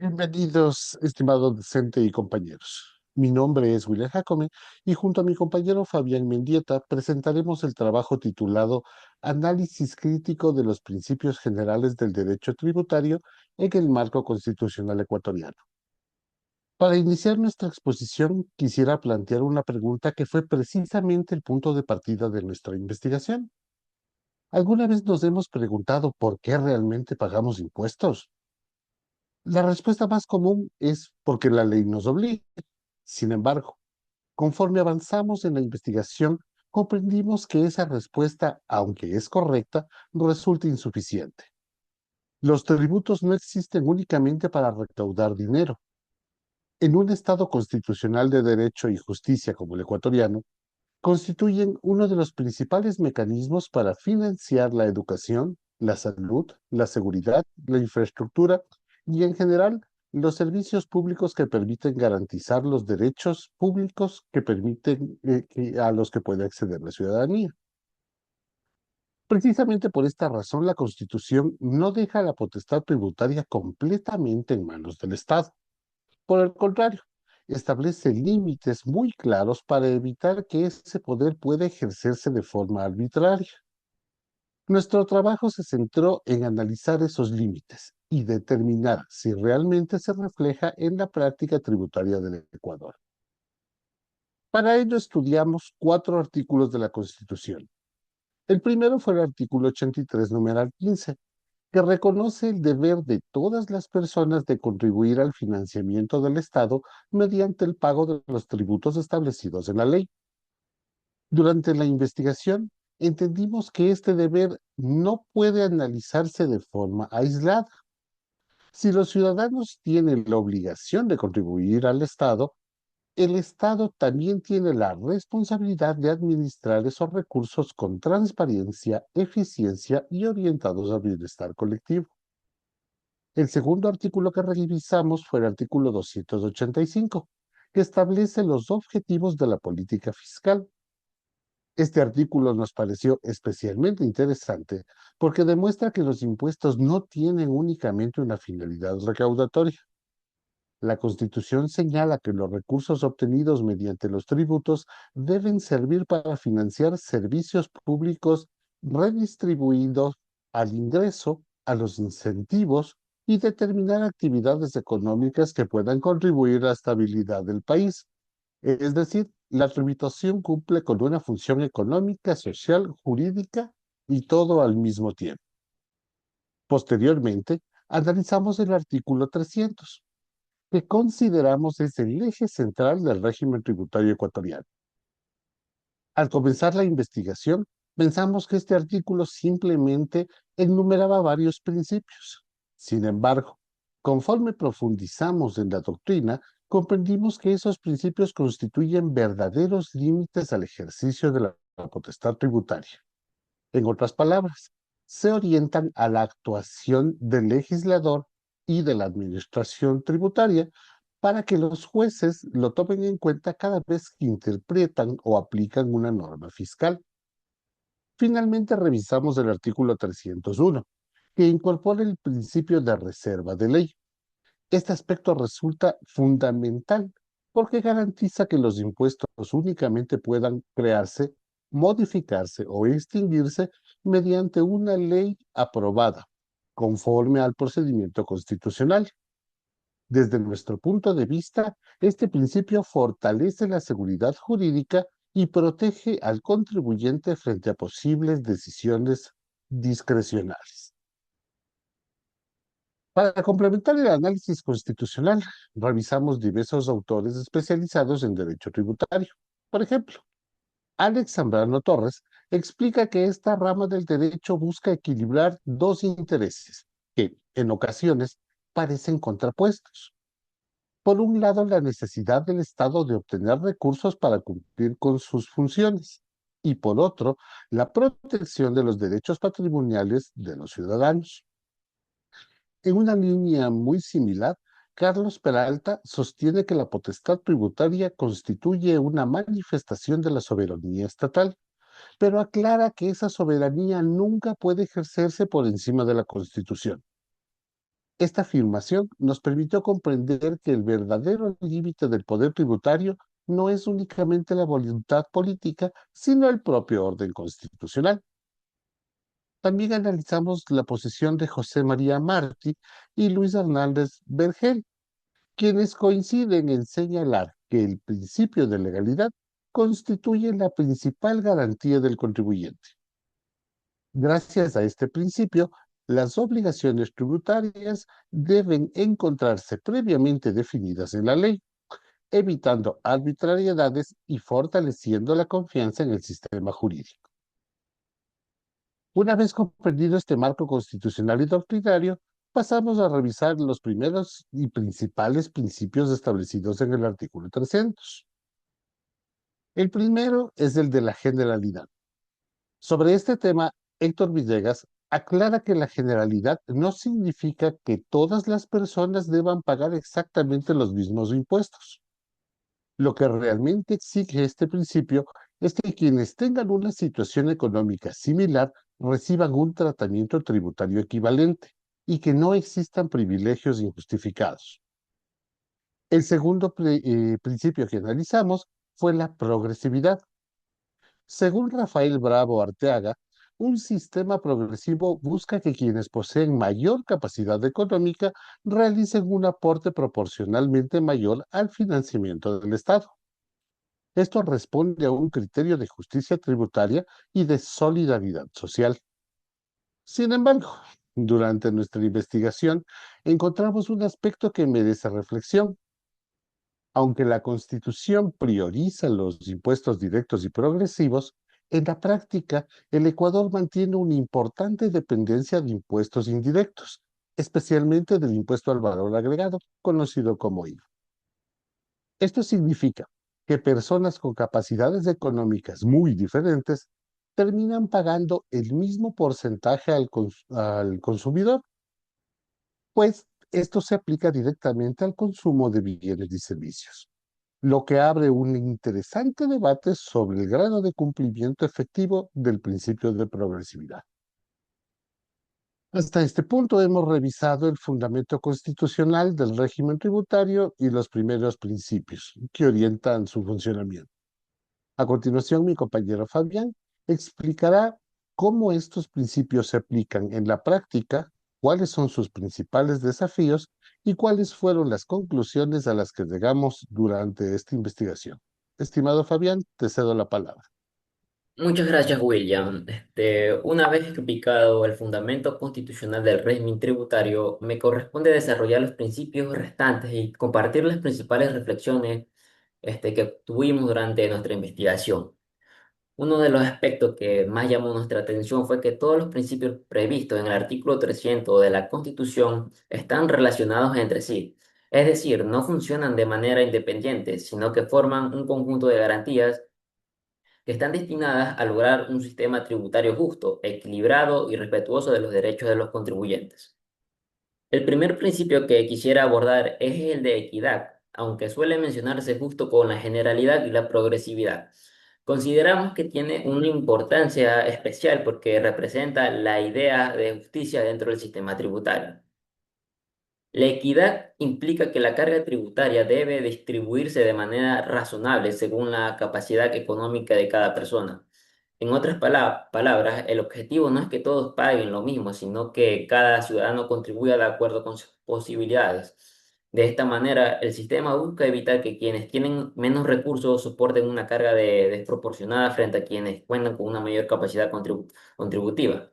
Bienvenidos, estimado docente y compañeros. Mi nombre es William Jacome y junto a mi compañero Fabián Mendieta presentaremos el trabajo titulado Análisis crítico de los principios generales del derecho tributario en el marco constitucional ecuatoriano. Para iniciar nuestra exposición, quisiera plantear una pregunta que fue precisamente el punto de partida de nuestra investigación. ¿Alguna vez nos hemos preguntado por qué realmente pagamos impuestos? La respuesta más común es porque la ley nos obliga. Sin embargo, conforme avanzamos en la investigación, comprendimos que esa respuesta, aunque es correcta, resulta insuficiente. Los tributos no existen únicamente para recaudar dinero. En un Estado constitucional de derecho y justicia como el ecuatoriano, constituyen uno de los principales mecanismos para financiar la educación, la salud, la seguridad, la infraestructura y, en general, los servicios públicos que permiten garantizar los derechos públicos que permiten a los que puede acceder la ciudadanía. Precisamente por esta razón, la Constitución no deja la potestad tributaria completamente en manos del Estado. Por el contrario, establece límites muy claros para evitar que ese poder pueda ejercerse de forma arbitraria. Nuestro trabajo se centró en analizar esos límites y determinar si realmente se refleja en la práctica tributaria del Ecuador. Para ello estudiamos 4 artículos de la Constitución. El primero fue el artículo 83, numeral 15, que reconoce el deber de todas las personas de contribuir al financiamiento del Estado mediante el pago de los tributos establecidos en la ley. Durante la investigación, entendimos que este deber no puede analizarse de forma aislada. Si los ciudadanos tienen la obligación de contribuir al Estado, el Estado también tiene la responsabilidad de administrar esos recursos con transparencia, eficiencia y orientados al bienestar colectivo. El segundo artículo que revisamos fue el artículo 285, que establece los objetivos de la política fiscal. Este artículo nos pareció especialmente interesante porque demuestra que los impuestos no tienen únicamente una finalidad recaudatoria. La Constitución señala que los recursos obtenidos mediante los tributos deben servir para financiar servicios públicos redistribuidos al ingreso, a los incentivos y determinar actividades económicas que puedan contribuir a la estabilidad del país. Es decir, la tributación cumple con una función económica, social, jurídica y todo al mismo tiempo. Posteriormente, analizamos el artículo 300, que consideramos es el eje central del régimen tributario ecuatoriano. Al comenzar la investigación, pensamos que este artículo simplemente enumeraba varios principios. Sin embargo, conforme profundizamos en la doctrina, comprendimos que esos principios constituyen verdaderos límites al ejercicio de la potestad tributaria. En otras palabras, se orientan a la actuación del legislador y de la administración tributaria para que los jueces lo tomen en cuenta cada vez que interpretan o aplican una norma fiscal. Finalmente, revisamos el artículo 301, que incorpora el principio de reserva de ley. Este aspecto resulta fundamental porque garantiza que los impuestos únicamente puedan crearse, modificarse o extinguirse mediante una ley aprobada, conforme al procedimiento constitucional. Desde nuestro punto de vista, este principio fortalece la seguridad jurídica y protege al contribuyente frente a posibles decisiones discrecionales. Para complementar el análisis constitucional, revisamos diversos autores especializados en derecho tributario. Por ejemplo, Alex Zambrano Torres explica que esta rama del derecho busca equilibrar dos intereses que, en ocasiones, parecen contrapuestos. Por un lado, la necesidad del Estado de obtener recursos para cumplir con sus funciones, y por otro, la protección de los derechos patrimoniales de los ciudadanos. En una línea muy similar, Carlos Peralta sostiene que la potestad tributaria constituye una manifestación de la soberanía estatal, pero aclara que esa soberanía nunca puede ejercerse por encima de la Constitución. Esta afirmación nos permitió comprender que el verdadero límite del poder tributario no es únicamente la voluntad política, sino el propio orden constitucional. También analizamos la posición de José María Martí y Luis Hernández Vergel, quienes coinciden en señalar que el principio de legalidad constituye la principal garantía del contribuyente. Gracias a este principio, las obligaciones tributarias deben encontrarse previamente definidas en la ley, evitando arbitrariedades y fortaleciendo la confianza en el sistema jurídico. Una vez comprendido este marco constitucional y doctrinario, pasamos a revisar los primeros y principales principios establecidos en el artículo 300. El primero es el de la generalidad. Sobre este tema, Héctor Villegas aclara que la generalidad no significa que todas las personas deban pagar exactamente los mismos impuestos. Lo que realmente exige este principio es que quienes tengan una situación económica similar reciban un tratamiento tributario equivalente y que no existan privilegios injustificados. El segundo principio que analizamos fue la progresividad. Según Rafael Bravo Arteaga, un sistema progresivo busca que quienes poseen mayor capacidad económica realicen un aporte proporcionalmente mayor al financiamiento del Estado. Esto responde a un criterio de justicia tributaria y de solidaridad social. Sin embargo, durante nuestra investigación encontramos un aspecto que merece reflexión. Aunque la Constitución prioriza los impuestos directos y progresivos, en la práctica el Ecuador mantiene una importante dependencia de impuestos indirectos, especialmente del impuesto al valor agregado, conocido como IVA. Esto significa que personas con capacidades económicas muy diferentes terminan pagando el mismo porcentaje al consumidor, pues esto se aplica directamente al consumo de bienes y servicios, lo que abre un interesante debate sobre el grado de cumplimiento efectivo del principio de progresividad. Hasta este punto hemos revisado el fundamento constitucional del régimen tributario y los primeros principios que orientan su funcionamiento. A continuación, mi compañero Fabián explicará cómo estos principios se aplican en la práctica, cuáles son sus principales desafíos y cuáles fueron las conclusiones a las que llegamos durante esta investigación. Estimado Fabián, te cedo la palabra. Muchas gracias, William. Una vez explicado el fundamento constitucional del régimen tributario, me corresponde desarrollar los principios restantes y compartir las principales reflexiones, que tuvimos durante nuestra investigación. Uno de los aspectos que más llamó nuestra atención fue que todos los principios previstos en el artículo 300 de la Constitución están relacionados entre sí. Es decir, no funcionan de manera independiente, sino que forman un conjunto de garantías que están destinadas a lograr un sistema tributario justo, equilibrado y respetuoso de los derechos de los contribuyentes. El primer principio que quisiera abordar es el de equidad, aunque suele mencionarse justo con la generalidad y la progresividad. Consideramos que tiene una importancia especial porque representa la idea de justicia dentro del sistema tributario. La equidad implica que la carga tributaria debe distribuirse de manera razonable según la capacidad económica de cada persona. En otras palabras, el objetivo no es que todos paguen lo mismo, sino que cada ciudadano contribuya de acuerdo con sus posibilidades. De esta manera, el sistema busca evitar que quienes tienen menos recursos soporten una carga desproporcionada frente a quienes cuentan con una mayor capacidad contributiva.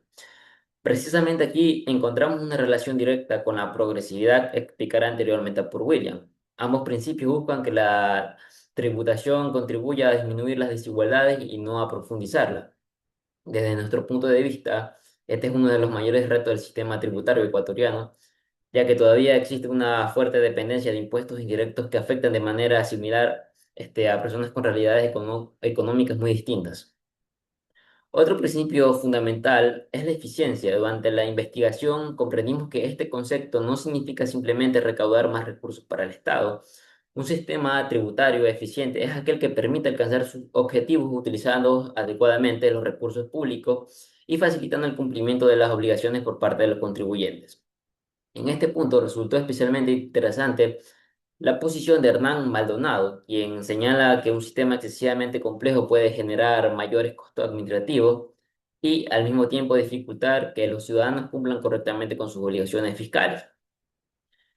Precisamente aquí encontramos una relación directa con la progresividad explicada anteriormente por William. Ambos principios buscan que la tributación contribuya a disminuir las desigualdades y no a profundizarlas. Desde nuestro punto de vista, este es uno de los mayores retos del sistema tributario ecuatoriano, ya que todavía existe una fuerte dependencia de impuestos indirectos que afectan de manera similar, a personas con realidades económicas muy distintas. Otro principio fundamental es la eficiencia. Durante la investigación comprendimos que este concepto no significa simplemente recaudar más recursos para el Estado. Un sistema tributario eficiente es aquel que permite alcanzar sus objetivos utilizando adecuadamente los recursos públicos y facilitando el cumplimiento de las obligaciones por parte de los contribuyentes. En este punto resultó especialmente interesante la posición de Hernán Maldonado, quien señala que un sistema excesivamente complejo puede generar mayores costos administrativos y al mismo tiempo dificultar que los ciudadanos cumplan correctamente con sus obligaciones fiscales.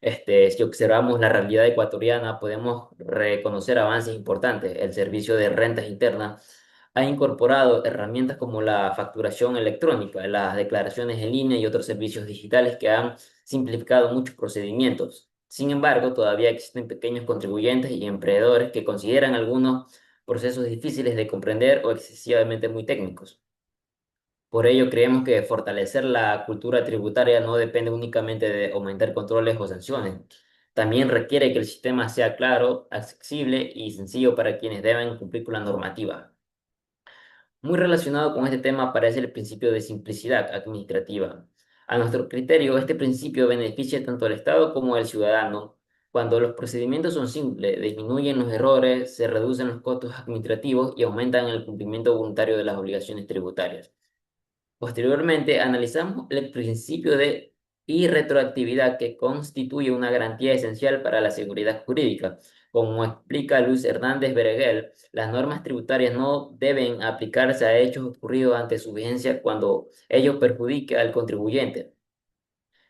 Si observamos la realidad ecuatoriana, podemos reconocer avances importantes. El Servicio de Rentas Internas ha incorporado herramientas como la facturación electrónica, las declaraciones en línea y otros servicios digitales que han simplificado muchos procedimientos. Sin embargo, todavía existen pequeños contribuyentes y emprendedores que consideran algunos procesos difíciles de comprender o excesivamente muy técnicos. Por ello, creemos que fortalecer la cultura tributaria no depende únicamente de aumentar controles o sanciones. También requiere que el sistema sea claro, accesible y sencillo para quienes deben cumplir con la normativa. Muy relacionado con este tema aparece el principio de simplicidad administrativa. A nuestro criterio, este principio beneficia tanto al Estado como al ciudadano. Cuando los procedimientos son simples, disminuyen los errores, se reducen los costos administrativos y aumentan el cumplimiento voluntario de las obligaciones tributarias. Posteriormente, analizamos el principio de irretroactividad que constituye una garantía esencial para la seguridad jurídica. Como explica Luis Hernández Bereguel, las normas tributarias no deben aplicarse a hechos ocurridos ante su vigencia cuando ello perjudique al contribuyente.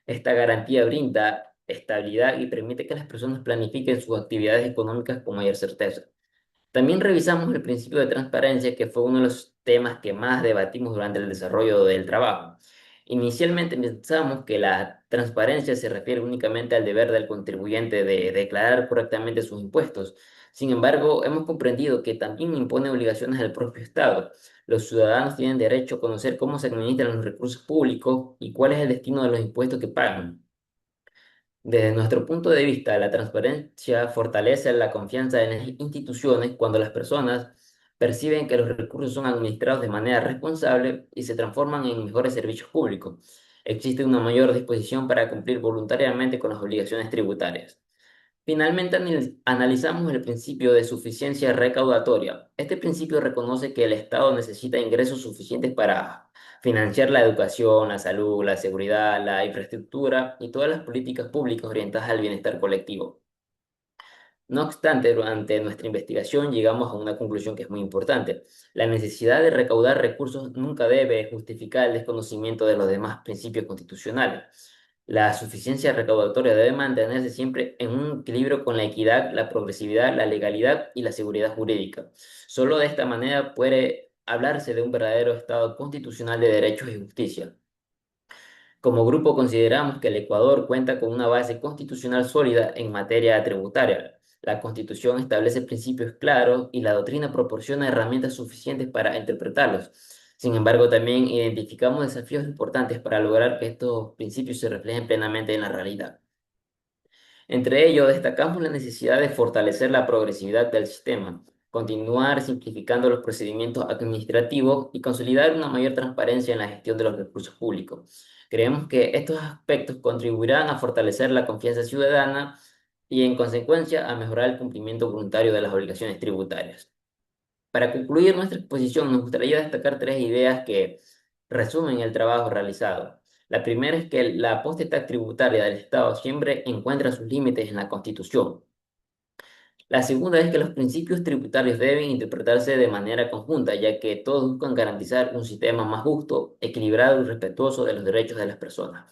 Esta garantía brinda estabilidad y permite que las personas planifiquen sus actividades económicas con mayor certeza. También revisamos el principio de transparencia, que fue uno de los temas que más debatimos durante el desarrollo del trabajo. Inicialmente pensamos que la transparencia se refiere únicamente al deber del contribuyente de declarar correctamente sus impuestos. Sin embargo, hemos comprendido que también impone obligaciones al propio Estado. Los ciudadanos tienen derecho a conocer cómo se administran los recursos públicos y cuál es el destino de los impuestos que pagan. Desde nuestro punto de vista, la transparencia fortalece la confianza en las instituciones cuando las personas perciben que los recursos son administrados de manera responsable y se transforman en mejores servicios públicos. Existe una mayor disposición para cumplir voluntariamente con las obligaciones tributarias. Finalmente, analizamos el principio de suficiencia recaudatoria. Este principio reconoce que el Estado necesita ingresos suficientes para financiar la educación, la salud, la seguridad, la infraestructura y todas las políticas públicas orientadas al bienestar colectivo. No obstante, durante nuestra investigación llegamos a una conclusión que es muy importante. La necesidad de recaudar recursos nunca debe justificar el desconocimiento de los demás principios constitucionales. La suficiencia recaudatoria debe mantenerse siempre en un equilibrio con la equidad, la progresividad, la legalidad y la seguridad jurídica. Solo de esta manera puede hablarse de un verdadero Estado constitucional de derechos y justicia. Como grupo consideramos que el Ecuador cuenta con una base constitucional sólida en materia tributaria. La Constitución establece principios claros y la doctrina proporciona herramientas suficientes para interpretarlos. Sin embargo, también identificamos desafíos importantes para lograr que estos principios se reflejen plenamente en la realidad. Entre ellos, destacamos la necesidad de fortalecer la progresividad del sistema, continuar simplificando los procedimientos administrativos y consolidar una mayor transparencia en la gestión de los recursos públicos. Creemos que estos aspectos contribuirán a fortalecer la confianza ciudadana y, en consecuencia, a mejorar el cumplimiento voluntario de las obligaciones tributarias. Para concluir nuestra exposición, nos gustaría destacar tres ideas que resumen el trabajo realizado. La primera es que la potestad tributaria del Estado siempre encuentra sus límites en la Constitución. La segunda es que los principios tributarios deben interpretarse de manera conjunta, ya que todos buscan garantizar un sistema más justo, equilibrado y respetuoso de los derechos de las personas.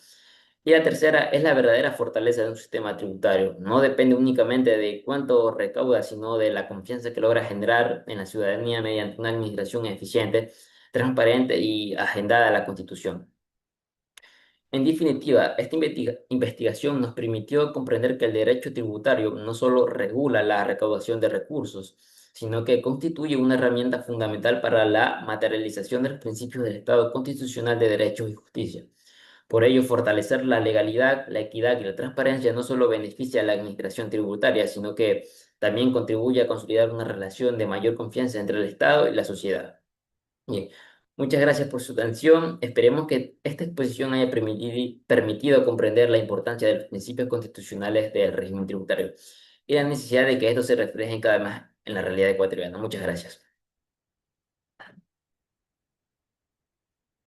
Y la tercera es la verdadera fortaleza de un sistema tributario. No depende únicamente de cuánto recauda, sino de la confianza que logra generar en la ciudadanía mediante una administración eficiente, transparente y agendada a la Constitución. En definitiva, esta investigación nos permitió comprender que el derecho tributario no solo regula la recaudación de recursos, sino que constituye una herramienta fundamental para la materialización de los principios del Estado constitucional de derechos y justicia. Por ello, fortalecer la legalidad, la equidad y la transparencia no solo beneficia a la administración tributaria, sino que también contribuye a consolidar una relación de mayor confianza entre el Estado y la sociedad. Bien, muchas gracias por su atención. Esperemos que esta exposición haya permitido comprender la importancia de los principios constitucionales del régimen tributario y la necesidad de que esto se refleje cada vez más en la realidad ecuatoriana. Muchas gracias.